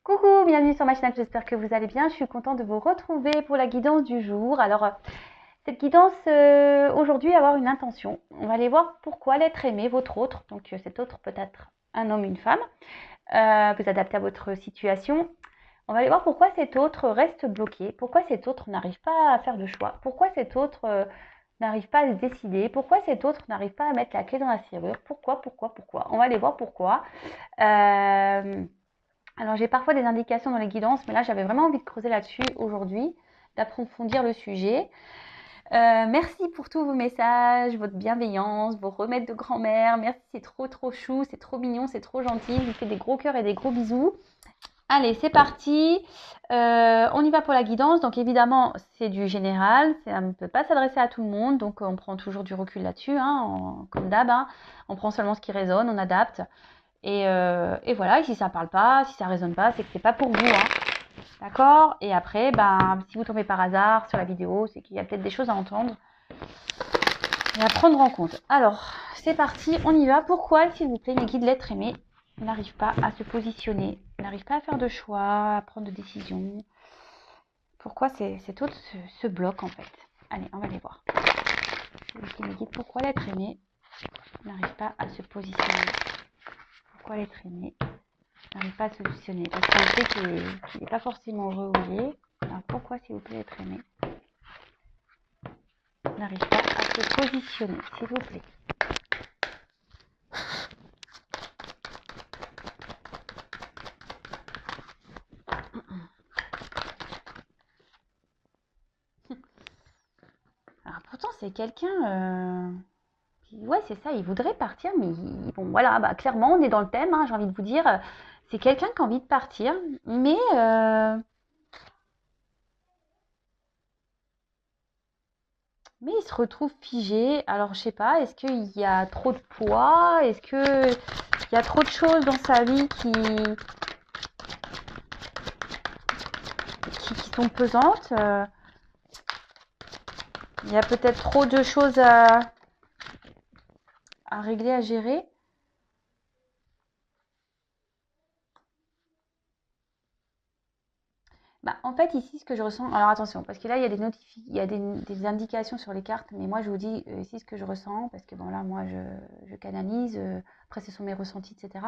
Coucou, bienvenue sur ma chaîne, j'espère que vous allez bien. Je suis contente de vous retrouver pour la guidance du jour. Alors, cette guidance, aujourd'hui, va avoir une intention. On va aller voir pourquoi l'être aimé, votre autre, donc cet autre peut être un homme, une femme, vous adaptez à votre situation. On va aller voir pourquoi cet autre reste bloqué, pourquoi cet autre n'arrive pas à faire de choix, pourquoi cet autre n'arrive pas à se décider, pourquoi cet autre n'arrive pas à mettre la clé dans la serrure, pourquoi. On va aller voir pourquoi. Alors, j'ai parfois des indications dans les guidances, mais là, j'avais vraiment envie de creuser là-dessus aujourd'hui, d'approfondir le sujet. Merci pour tous vos messages, votre bienveillance, vos remèdes de grand-mère. Merci, c'est trop chou, c'est trop mignon, c'est trop gentil. Je vous fais des gros cœurs et des gros bisous. Allez, c'est parti. On y va pour la guidance. Donc, évidemment, c'est du général. Ça ne peut pas s'adresser à tout le monde. Donc, on prend toujours du recul là-dessus, comme d'hab. On prend seulement ce qui résonne, on adapte. Et voilà, et si ça parle pas, si ça résonne pas, c'est que c'est pas pour vous, d'accord? Et après, si vous tombez par hasard sur la vidéo, c'est qu'il y a peut-être des choses à entendre et à prendre en compte. Alors, c'est parti, on y va. Pourquoi, s'il vous plaît, mes guides l'être aimé n'arrivent pas à se positionner, n'arrivent pas à faire de choix, à prendre de décisions? Pourquoi cet autre se bloque, en fait? Allez, on va aller voir. S'il vous plaît, mes guides, pourquoi l'être aimé n'arrive pas à se positionner? Pourquoi l'être aimé n'arrive pas à se positionner? Parce qu'on sait qu'il n'est pas forcément heureux où il est. Alors pourquoi, s'il vous plaît, l'être aimé n'arrive pas à se positionner, s'il vous plaît? Alors pourtant, c'est quelqu'un... Ouais, c'est ça, il voudrait partir, mais bon, voilà, clairement, on est dans le thème, j'ai envie de vous dire. C'est quelqu'un qui a envie de partir, mais il se retrouve figé. Alors, je sais pas, est-ce qu'il y a trop de poids? Est-ce qu'il y a trop de choses dans sa vie qui sont pesantes? Il y a peut-être trop de choses à régler, à gérer. En fait, ici, ce que je ressens... Alors, attention, parce que là, il y a des indications sur les cartes, mais moi, je vous dis ici ce que je ressens, parce que, bon, là, moi, je canalise. Après, ce sont mes ressentis, etc.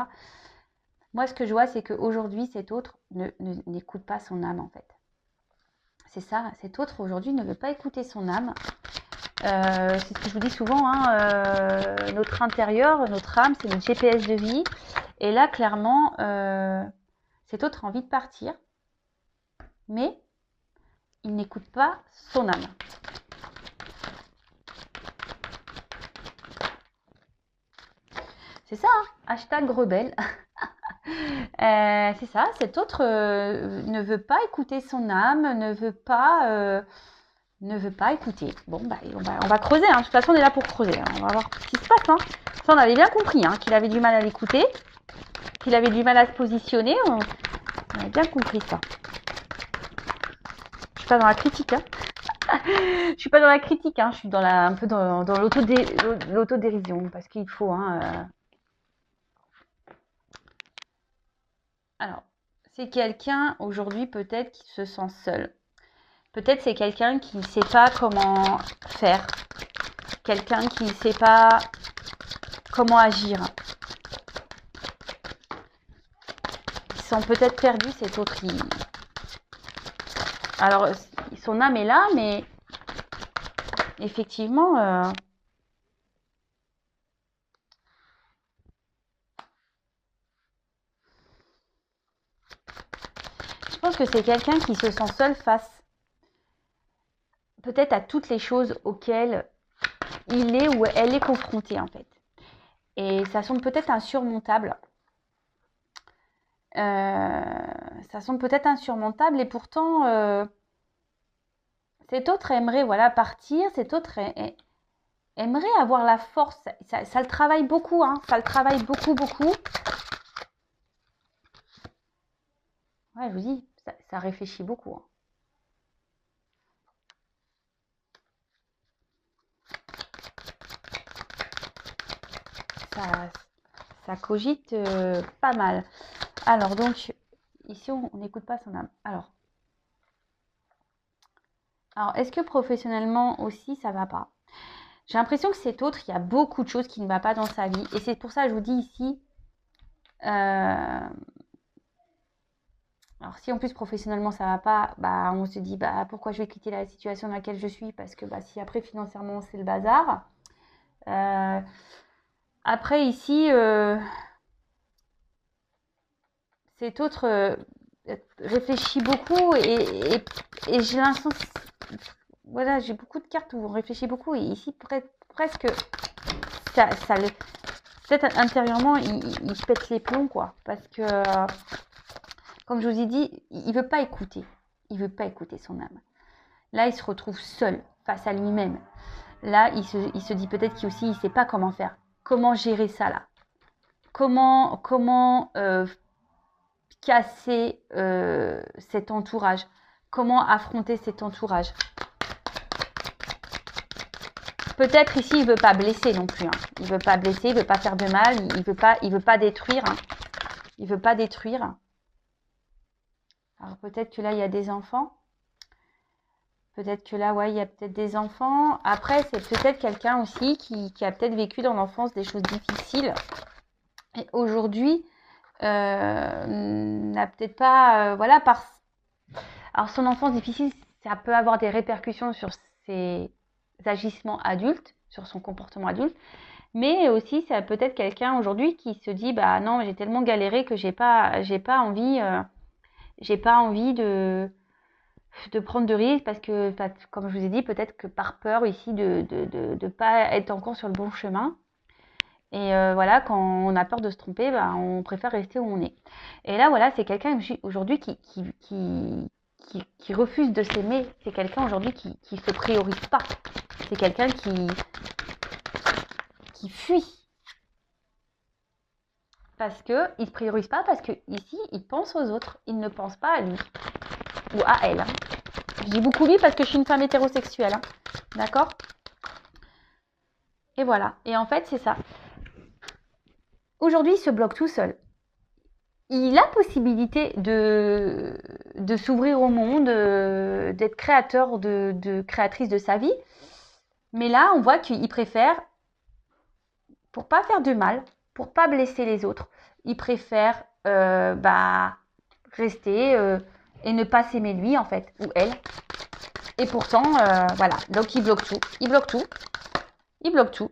Moi, ce que je vois, c'est qu'aujourd'hui, cet autre n'écoute pas son âme, en fait. C'est ça, cet autre, aujourd'hui, ne veut pas écouter son âme. C'est ce que je vous dis souvent, notre intérieur, notre âme, c'est notre GPS de vie. Et là, clairement, cet autre a envie de partir, mais il n'écoute pas son âme. C'est ça, hashtag rebelle. C'est ça, cet autre ne veut pas écouter son âme, ne veut pas écouter. Bon, on va creuser, de toute façon on est là pour creuser, on va voir ce qui se passe. Ça, on avait bien compris, qu'il avait du mal à l'écouter, qu'il avait du mal à se positionner, on avait bien compris ça. Je suis pas dans la critique, je suis pas dans la critique, je suis un peu dans l'autodérision, parce qu'il faut, Alors, c'est quelqu'un aujourd'hui peut-être qui se sent seul. Peut-être c'est quelqu'un qui ne sait pas comment faire. Quelqu'un qui ne sait pas comment agir. Ils sont peut-être perdus, cet autre. Alors, son âme est là, mais effectivement... Je pense que c'est quelqu'un qui se sent seul face peut-être à toutes les choses auxquelles il est ou elle est confrontée, en fait. Et ça semble peut-être insurmontable. Ça semble peut-être insurmontable et pourtant cet autre aimerait partir, cet autre aimerait avoir la force. Ça le travaille beaucoup, ça le travaille beaucoup. Ouais, je vous dis, ça réfléchit beaucoup. Ça cogite pas mal. Alors donc, ici, on n'écoute pas son âme. Alors est-ce que professionnellement aussi, ça va pas? J'ai l'impression que cet autre, il y a beaucoup de choses qui ne vont pas dans sa vie. Et c'est pour ça que je vous dis ici, alors si en plus professionnellement ça va pas, bah on se dit bah pourquoi je vais quitter la situation dans laquelle je suis, parce que bah si après financièrement c'est le bazar. Après ici, cet autre réfléchit beaucoup et j'ai l'impression, voilà, j'ai beaucoup de cartes où on réfléchit beaucoup et ici presque ça le, peut-être intérieurement il pète les plombs quoi, parce que comme je vous ai dit, il veut pas écouter. Il veut pas écouter son âme. Là, il se retrouve seul face à lui-même. Là, il se dit peut-être qu'il aussi, il sait pas comment faire. Comment gérer ça là? Comment casser cet entourage? Comment affronter cet entourage? Peut-être ici, il veut pas blesser non plus. Hein. Il veut pas blesser, il veut pas faire de mal, il veut pas détruire. Hein. Il veut pas détruire. Alors peut-être que là, il y a des enfants. Peut-être que là, ouais, il y a peut-être des enfants. Après, c'est peut-être quelqu'un aussi qui a peut-être vécu dans l'enfance des choses difficiles. Et aujourd'hui, n'a peut-être pas... voilà, alors son enfance difficile, ça peut avoir des répercussions sur ses agissements adultes, sur son comportement adulte. Mais aussi, c'est peut-être quelqu'un aujourd'hui qui se dit, bah non, j'ai tellement galéré que j'ai pas envie de prendre de risques parce que, comme je vous ai dit, peut-être que par peur ici de pas être encore sur le bon chemin. Et voilà, quand on a peur de se tromper, bah, on préfère rester où on est. Et là, voilà, c'est quelqu'un aujourd'hui qui refuse de s'aimer. C'est quelqu'un aujourd'hui qui se priorise pas. C'est quelqu'un qui fuit. Parce que il se priorise pas, parce que ici, il pense aux autres. Il ne pense pas à lui ou à elle. Hein. Je dis beaucoup lui parce que je suis une femme hétérosexuelle. Hein. D'accord? Et voilà. Et en fait, c'est ça. Aujourd'hui, il se bloque tout seul. Il a possibilité de s'ouvrir au monde, d'être créateur, créatrice de sa vie. Mais là, on voit qu'il préfère, pour pas faire de mal, pour pas blesser les autres, il préfère rester et ne pas s'aimer lui, en fait, ou elle. Et pourtant, voilà. Donc, il bloque tout. Il bloque tout. Il bloque tout.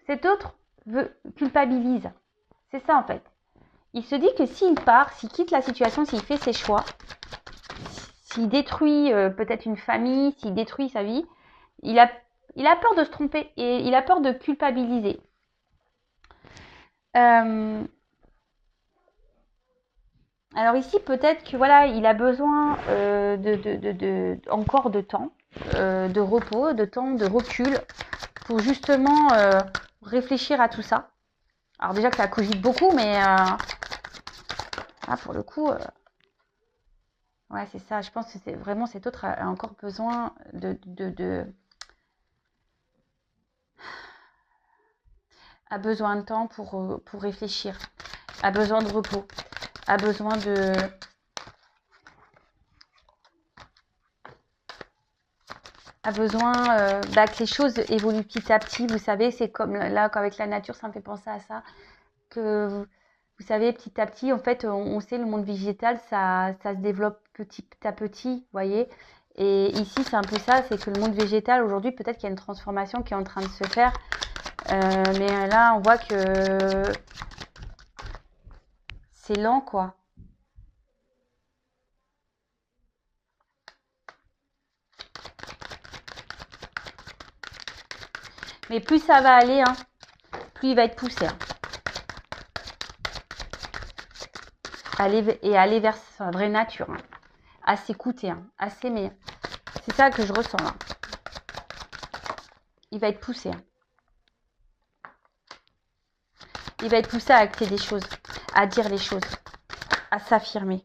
Cet autre culpabilise. C'est ça, en fait. Il se dit que s'il part, s'il quitte la situation, s'il fait ses choix, s'il détruit peut-être une famille, s'il détruit sa vie, il a peur de se tromper et il a peur de culpabiliser. Alors ici, peut-être que voilà, il a besoin encore de temps, de repos, de temps, de recul, pour justement réfléchir à tout ça. Alors déjà que ça cogite beaucoup, mais là, pour le coup, ouais, c'est ça. Je pense que c'est vraiment cet autre a encore besoin a besoin de temps pour réfléchir, a besoin de repos, a besoin que les choses évoluent petit à petit. Vous savez, c'est comme là, avec la nature, ça me fait penser à ça. Que vous savez, petit à petit, en fait, on sait, le monde végétal, ça se développe petit à petit, vous voyez. Et ici, c'est un peu ça, c'est que le monde végétal, aujourd'hui, peut-être qu'il y a une transformation qui est en train de se faire. Mais là, on voit que c'est lent, quoi. Mais plus ça va aller, hein, plus il va être poussé. Hein. Aller vers sa vraie nature. Hein. À s'écouter, hein, à s'aimer. C'est ça que je ressens là. Il va être poussé. Hein. Il va être poussé à acter des choses, à dire les choses, à s'affirmer.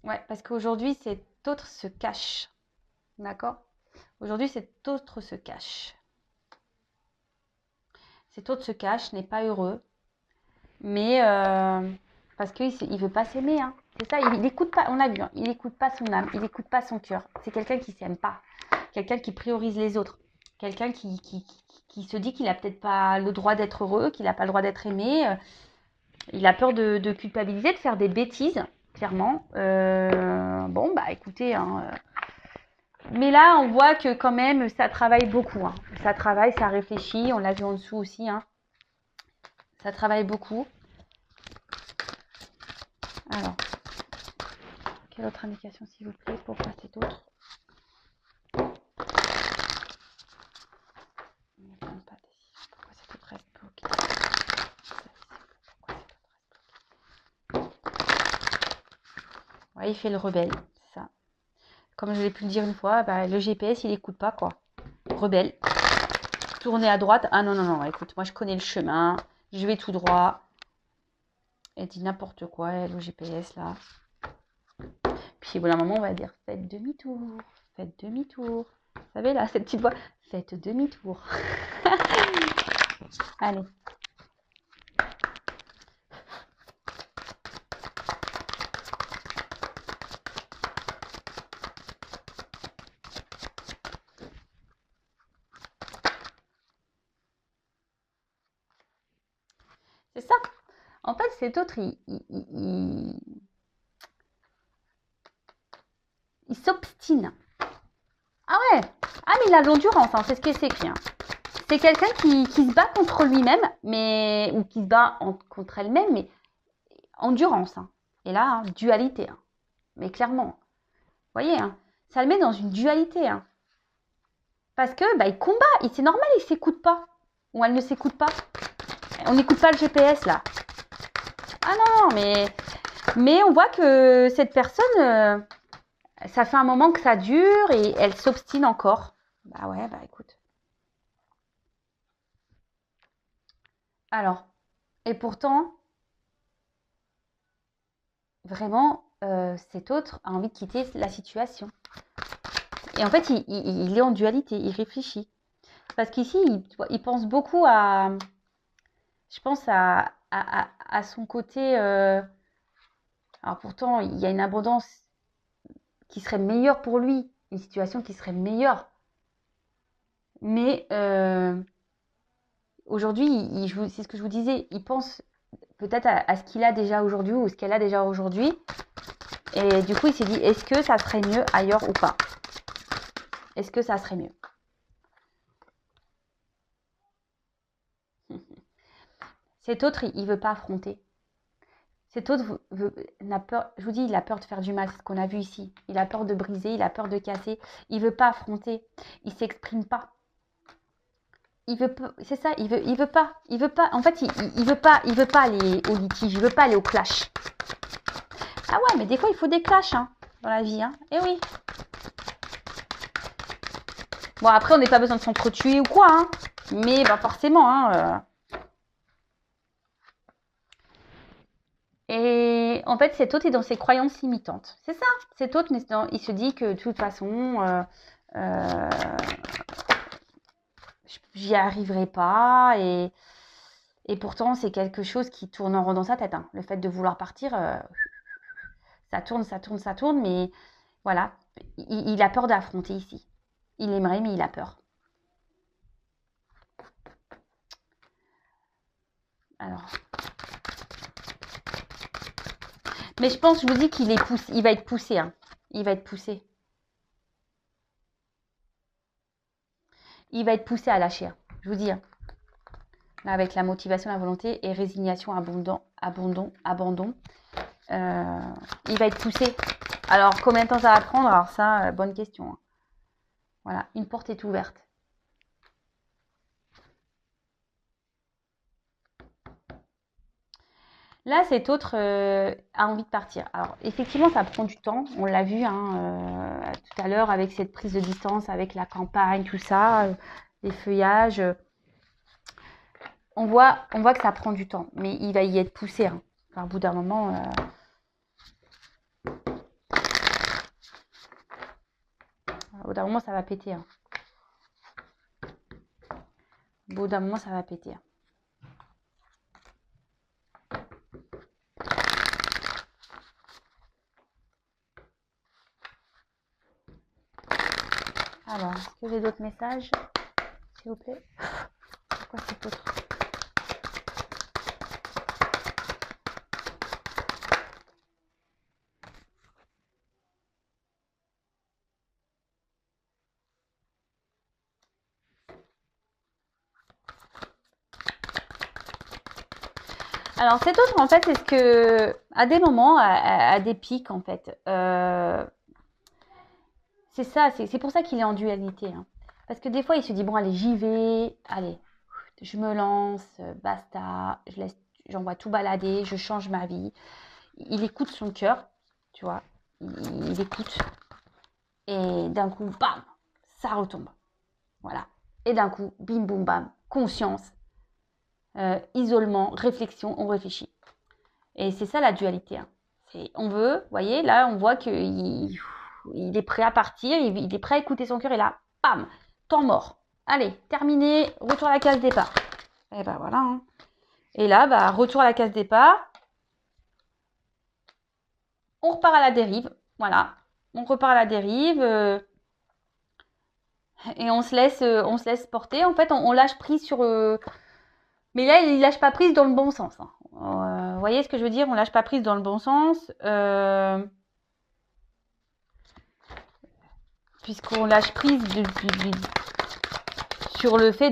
Ouais, parce qu'aujourd'hui, cet autre se cache. D'accord? Aujourd'hui, cet autre se cache. Cet autre se cache, n'est pas heureux. Mais parce qu'il ne veut pas s'aimer. Hein. C'est ça, il n'écoute pas, on l'a vu, hein, il n'écoute pas son âme, il n'écoute pas son cœur. C'est quelqu'un qui ne s'aime pas. Quelqu'un qui priorise les autres. Quelqu'un qui se dit qu'il n'a peut-être pas le droit d'être heureux, qu'il n'a pas le droit d'être aimé. Il a peur de culpabiliser, de faire des bêtises, clairement. Bon, bah écoutez, hein, mais là, on voit que quand même, ça travaille beaucoup. Hein. Ça travaille, ça réfléchit. On l'a vu en dessous aussi. Hein. Ça travaille beaucoup. Alors, quelle autre indication, s'il vous plaît, pour passer cet autre? Pourquoi cet autre reste bloqué? Ouais, il fait le rebelle, c'est ça. Comme je l'ai pu le dire une fois, bah, le GPS, il n'écoute pas, quoi. Rebelle. Tourner à droite. Ah non, non, non, écoute, moi je connais le chemin. Je vais tout droit. Elle dit n'importe quoi, elle, au GPS, là. Puis, au bout d'un moment, on va dire, faites demi-tour. Faites demi-tour. Vous savez, là, cette petite voix. Faites demi-tour. Allez. C'est ça. En fait, cet autre, il s'obstine. Ah ouais. Ah, mais il a de l'endurance, hein, c'est ce qui est écrit. Hein. C'est quelqu'un qui se bat contre lui-même, mais ou qui se bat contre elle-même, mais endurance. Hein. Et là, hein, dualité. Hein. Mais clairement. Vous voyez, hein, ça le met dans une dualité. Hein. Parce que bah, il combat, c'est normal, il ne s'écoute pas. Ou elle ne s'écoute pas. On n'écoute pas le GPS là. Ah non, mais on voit que cette personne, ça fait un moment que ça dure et elle s'obstine encore. Bah ouais, bah écoute. Alors, et pourtant, vraiment, cet autre a envie de quitter la situation. Et en fait, il est en dualité, il réfléchit. Parce qu'ici, il pense beaucoup à, je pense à son côté. Alors pourtant, il y a une abondance qui serait meilleure pour lui, une situation qui serait meilleure. Mais aujourd'hui, c'est ce que je vous disais, il pense peut-être à ce qu'il a déjà aujourd'hui ou ce qu'elle a déjà aujourd'hui. Et du coup, il s'est dit, est-ce que ça serait mieux ailleurs ou pas? Est-ce que ça serait mieux? Cet autre, il ne veut pas affronter. Cet autre n'a peur, je vous dis, il a peur de faire du mal, c'est ce qu'on a vu ici. Il a peur de briser, il a peur de casser. Il ne veut pas affronter. Il ne s'exprime pas. Il veut pas, c'est ça, il veut pas. En fait, il veut pas aller au litige, il veut pas aller au clash. Ah ouais, mais des fois, il faut des clashs hein, dans la vie. Hein. Eh oui. Bon, après, on n'a pas besoin de s'entretuer ou quoi. Hein. Mais bah, forcément, hein, Et en fait, cet autre est dans ses croyances limitantes. C'est ça. Cet autre, il se dit que de toute façon, j'y arriverai pas. Et pourtant, c'est quelque chose qui tourne en rond dans sa tête. Hein. Le fait de vouloir partir, ça tourne. Mais voilà, il a peur d'affronter ici. Il aimerait, mais il a peur. Alors. Mais je pense, je vous dis qu'il est poussé, il va être poussé. Hein. Il va être poussé. Il va être poussé à lâcher. Hein. Je vous dis. Hein. Là, avec la motivation, la volonté et résignation, abandon. Il va être poussé. Alors, combien de temps ça va prendre? Alors ça, bonne question. Hein. Voilà, une porte est ouverte. Là, cet autre a envie de partir. Alors, effectivement, ça prend du temps. On l'a vu hein, tout à l'heure avec cette prise de distance, avec la campagne, tout ça, les feuillages. On voit que ça prend du temps, mais il va y être poussé. Hein. Enfin, au bout d'un moment... Au bout d'un moment, ça va péter. Hein. Au bout d'un moment, ça va péter. Alors, est-ce que j'ai d'autres messages, s'il vous plaît? Pourquoi c'est autre? Alors, cet autre, en fait, c'est ce que, à des moments, à des pics, en fait, c'est ça, c'est pour ça qu'il est en dualité. Hein. Parce que des fois, il se dit, bon, allez, j'y vais, allez, je me lance, basta, j'envoie tout balader, je change ma vie. Il écoute son cœur, tu vois, il écoute. Et d'un coup, bam, ça retombe. Voilà. Et d'un coup, bim, boum, bam, conscience, isolement, réflexion, on réfléchit. Et c'est ça la dualité. Hein. On veut, vous voyez, là, on voit qu'il est prêt à partir, il est prêt à écouter son cœur, et là, bam, temps mort. Allez, terminé, retour à la case départ. Et ben voilà. Hein. Et là, bah, retour à la case départ. On repart à la dérive. Voilà. On repart à la dérive. Et on se laisse porter. En fait, on lâche prise sur... Mais là, il lâche pas prise dans le bon sens. Hein. Vous voyez ce que je veux dire? On lâche pas prise dans le bon sens. Puisqu'on lâche prise sur le fait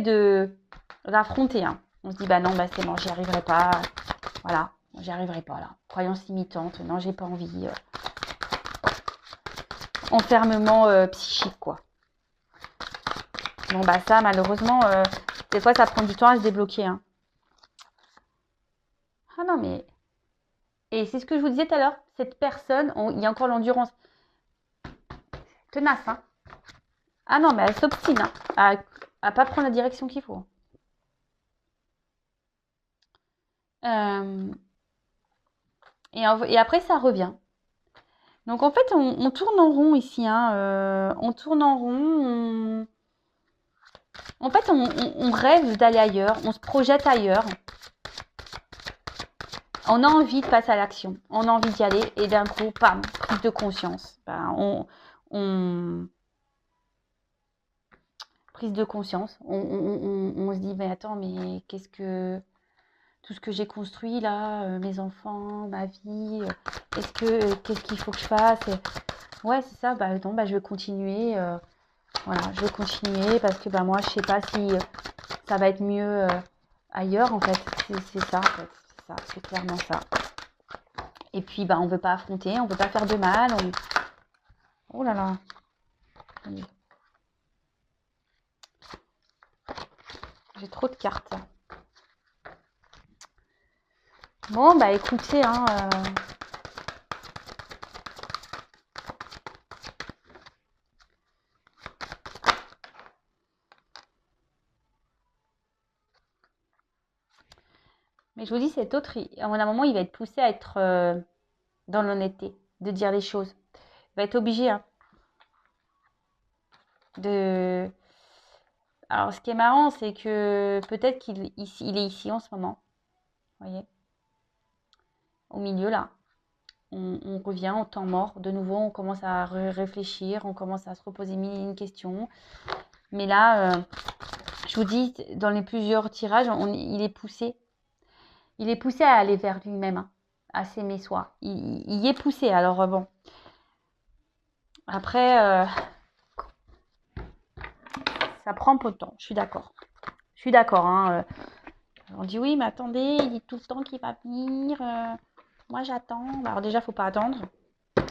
d'affronter. Hein. On se dit, bah non, bah c'est bon, j'y arriverai pas. Voilà, j'y arriverai pas là. Croyance limitante, non, j'ai pas envie. Enfermement psychique, quoi. Bon, bah ça, malheureusement, des fois, ça prend du temps à se débloquer. Hein. Ah non, mais... Et c'est ce que je vous disais tout à l'heure. Cette personne, il y a encore l'endurance. Tenace, hein. Ah non, mais elle s'obstine, hein, à pas prendre la direction qu'il faut. Et après, ça revient. Donc, en fait, on tourne en rond ici. Hein, on tourne en rond. En fait, on rêve d'aller ailleurs. On se projette ailleurs. On a envie de passer à l'action. On a envie d'y aller. Et d'un coup, pam, prise de conscience. Prise de conscience. On se dit, mais attends, mais qu'est-ce que... Tout ce que j'ai construit là, mes enfants, ma vie, qu'est-ce qu'il faut que je fasse? Ouais, c'est ça, bah non, bah je vais continuer. Voilà, je vais continuer parce que bah moi, je sais pas si ça va être mieux ailleurs, en fait. C'est ça, en fait. C'est ça, c'est clairement ça. Et puis, bah on veut pas affronter, on veut pas faire de mal. Oh là là. J'ai trop de cartes. Bon, bah écoutez, hein, mais je vous dis, cet autre, à un moment, il va être poussé à être dans l'honnêteté, de dire les choses. Il va être obligé hein, de... Alors, ce qui est marrant, c'est que peut-être qu'il est ici en ce moment. Vous voyez? Au milieu, là. On revient au temps mort. De nouveau, on commence à réfléchir, on commence à se reposer mille et une questions. Mais là, je vous dis, dans les plusieurs tirages, il est poussé. Il est poussé à aller vers lui-même, hein, à s'aimer soi. Il y est poussé. Alors, bon. Après, ça prend un peu de temps. Je suis d'accord. Je suis d'accord. Hein, on dit oui, mais attendez, il dit tout le temps qu'il va venir. Moi, j'attends. Alors déjà, faut pas attendre.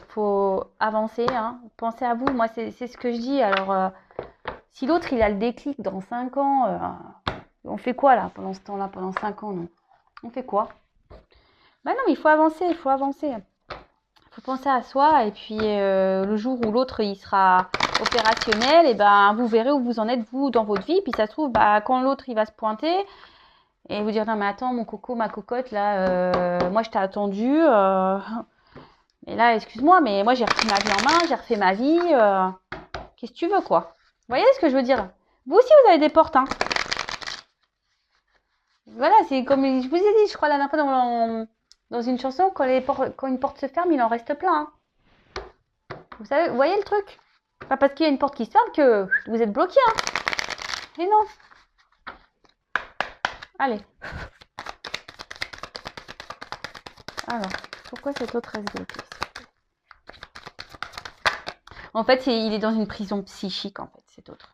Faut avancer. Hein. Pensez à vous. Moi, c'est ce que je dis. Alors, si l'autre, il a le déclic dans 5 ans, on fait quoi là pendant ce temps-là, pendant 5 ans, non? On fait quoi? Ben non, mais il faut avancer, il faut avancer. Il faut penser à soi. Et puis, le jour où l'autre, il sera opérationnel, et ben, vous verrez où vous en êtes, vous, dans votre vie. Puis ça se trouve, bah, quand l'autre, il va se pointer... Et vous dire, non mais attends, mon coco, ma cocotte, là, moi je t'ai attendu. Et là, excuse-moi, mais moi j'ai repris ma vie en main, j'ai refait ma vie. Qu'est-ce que tu veux, quoi? Vous voyez ce que je veux dire? Vous aussi, vous avez des portes, hein. Voilà, c'est comme je vous ai dit, je crois, la dernière fois dans une chanson, quand une porte se ferme, il en reste plein, hein. Vous savez, vous voyez le truc? Pas parce qu'il y a une porte qui se ferme que vous êtes bloqué, hein. Et non. Allez. Alors, pourquoi cet autre reste bloqué? En fait, il est dans une prison psychique, en fait, cet autre.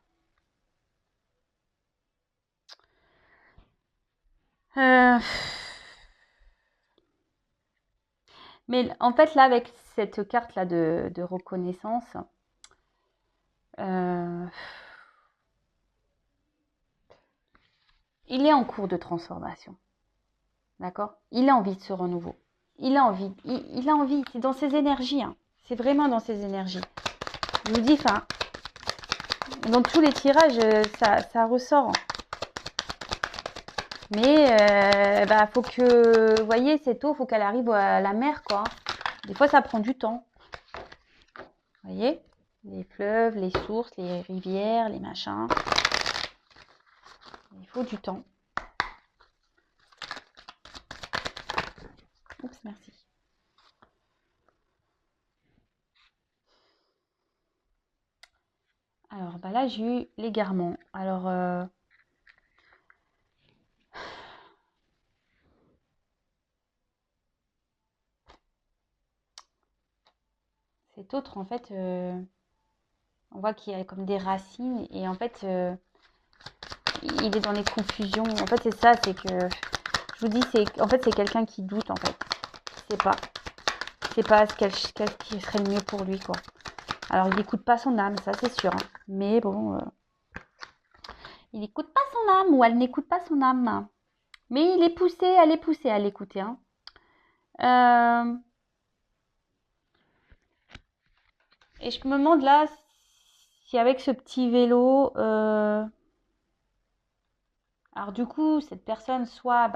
Mais en fait, là, avec cette carte-là de reconnaissance, il est en cours de transformation. D'accord? Il a envie de ce renouveau. Il a envie. Il a envie. C'est dans ses énergies. Hein. C'est vraiment dans ses énergies. Je vous dis, enfin, dans tous les tirages, ça ressort. Mais faut que, vous voyez, cette eau, faut qu'elle arrive à la mer, quoi. Des fois, ça prend du temps. Vous voyez? Les fleuves, les sources, les rivières, les machins. Il faut du temps. Oups, merci. Alors, bah là, j'ai eu l'égarement. Alors, cet autre, en fait, on voit qu'il y a comme des racines. Et en fait, il est dans les confusions. En fait, c'est ça, c'est que... Je vous dis, en fait, c'est quelqu'un qui doute, en fait. Il sait pas. C'est pas ce qui serait le mieux pour lui, quoi. Alors, il n'écoute pas son âme, ça, c'est sûr. Hein. Mais bon... il n'écoute pas son âme ou elle n'écoute pas son âme. Mais elle est poussée à l'écouter. Hein. Et je me demande là si avec ce petit vélo... alors du coup, cette personne, soit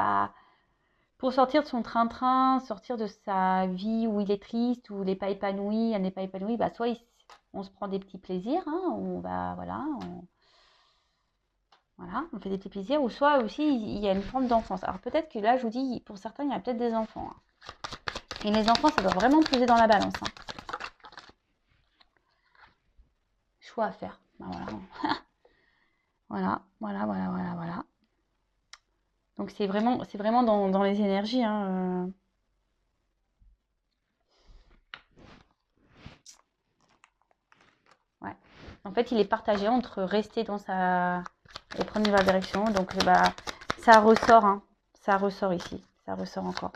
pour sortir de son train-train, sortir de sa vie où il est triste, où il n'est pas épanoui, elle n'est pas épanouie, soit on se prend des petits plaisirs, hein, on va, voilà, on fait des petits plaisirs, ou soit aussi il y a une forme d'enfance. Alors peut-être que là, je vous dis, pour certains, il y a peut-être des enfants. Hein. Et les enfants, ça doit vraiment peser dans la balance. Hein. Choix à faire. Voilà. Voilà. Donc c'est vraiment dans les énergies. Hein, Ouais. En fait, il est partagé entre rester dans sa... et prendre une nouvelle direction. Donc ça ressort. Hein. Ça ressort ici. Ça ressort encore.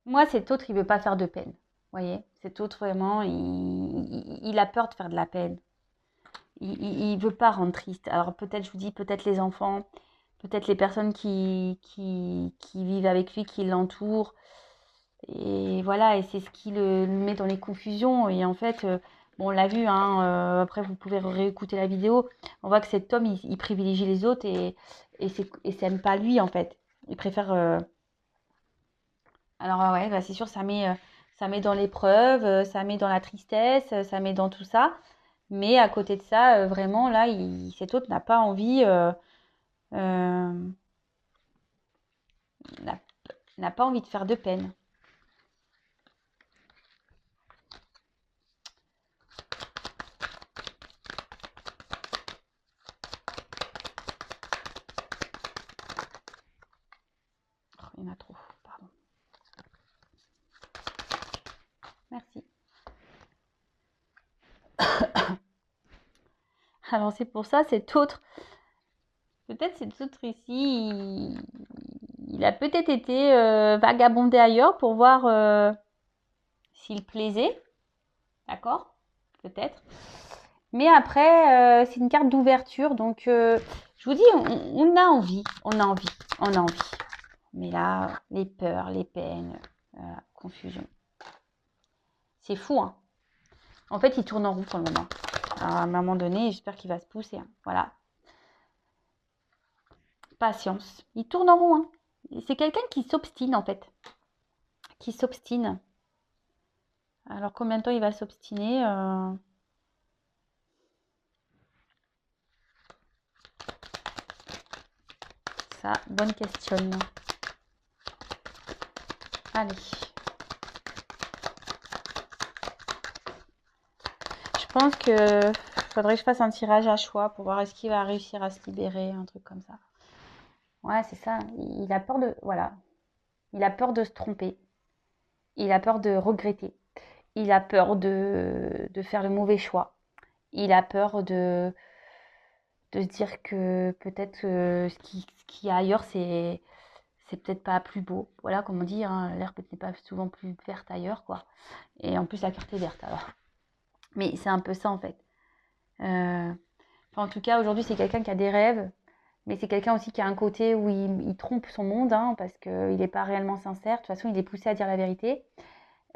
Moi, cet autre, il veut pas faire de peine. Vous voyez, cet autre, vraiment, il a peur de faire de la peine. Il veut pas rendre triste. Alors peut-être, je vous dis, peut-être les enfants, peut-être les personnes qui vivent avec lui, qui l'entourent. Et voilà, et c'est ce qui le met dans les confusions. Et en fait, bon, on l'a vu, hein, après vous pouvez réécouter la vidéo. On voit que cet homme, il privilégie les autres et c'est pas lui, en fait. Il préfère... Alors ouais, c'est sûr, ça met dans l'épreuve, ça met dans la tristesse, ça met dans tout ça. Mais à côté de ça, vraiment, là, cet autre n'a pas envie, euh, n'a n'a pas envie de faire de peine. Oh, il y en a trop, pardon. Merci. Alors c'est pour ça, cet autre, peut-être cet autre ici, il a peut-être été vagabondé ailleurs pour voir s'il plaisait, d'accord? Peut-être. Mais après, c'est une carte d'ouverture, donc je vous dis, on a envie, on a envie, on a envie. Mais là, les peurs, les peines, confusion. C'est fou, hein. En fait, il tourne en rond pour le moment. Alors, à un moment donné, j'espère qu'il va se pousser. Hein. Voilà. Patience. Il tourne en rond. Hein. C'est quelqu'un qui s'obstine en fait. Qui s'obstine. Alors combien de temps il va s'obstiner Ça, bonne question. Allez. Je pense que faudrait que je fasse un tirage à choix pour voir est-ce qu'il va réussir à se libérer, un truc comme ça. Ouais, c'est ça. Il a peur de... Voilà. Il a peur de se tromper. Il a peur de regretter. Il a peur de faire le mauvais choix. Il a peur de se dire que peut-être ce qu'il y a ailleurs, c'est peut-être pas plus beau. Voilà, comme on dit, hein, l'herbe n'est pas souvent plus verte ailleurs, quoi. Et en plus, la carte est verte, alors. Mais c'est un peu ça, en fait. Enfin, en tout cas, aujourd'hui, c'est quelqu'un qui a des rêves, mais c'est quelqu'un aussi qui a un côté où il trompe son monde, hein, parce qu'il n'est pas réellement sincère. De toute façon, il est poussé à dire la vérité.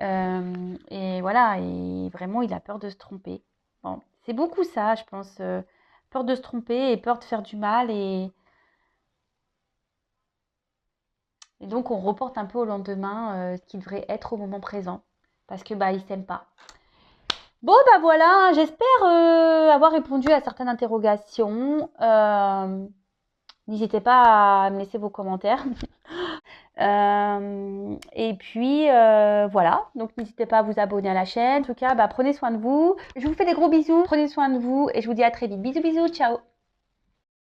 Et voilà, et vraiment, il a peur de se tromper. Bon, c'est beaucoup ça, je pense. Peur de se tromper et peur de faire du mal. Et donc, on reporte un peu au lendemain ce qui devrait être au moment présent. Parce que bah, il s'aime pas. Bon, bah voilà, j'espère avoir répondu à certaines interrogations. N'hésitez pas à me laisser vos commentaires. Et puis voilà, donc n'hésitez pas à vous abonner à la chaîne. En tout cas, bah, prenez soin de vous. Je vous fais des gros bisous, prenez soin de vous et je vous dis à très vite. Bisous, bisous, ciao.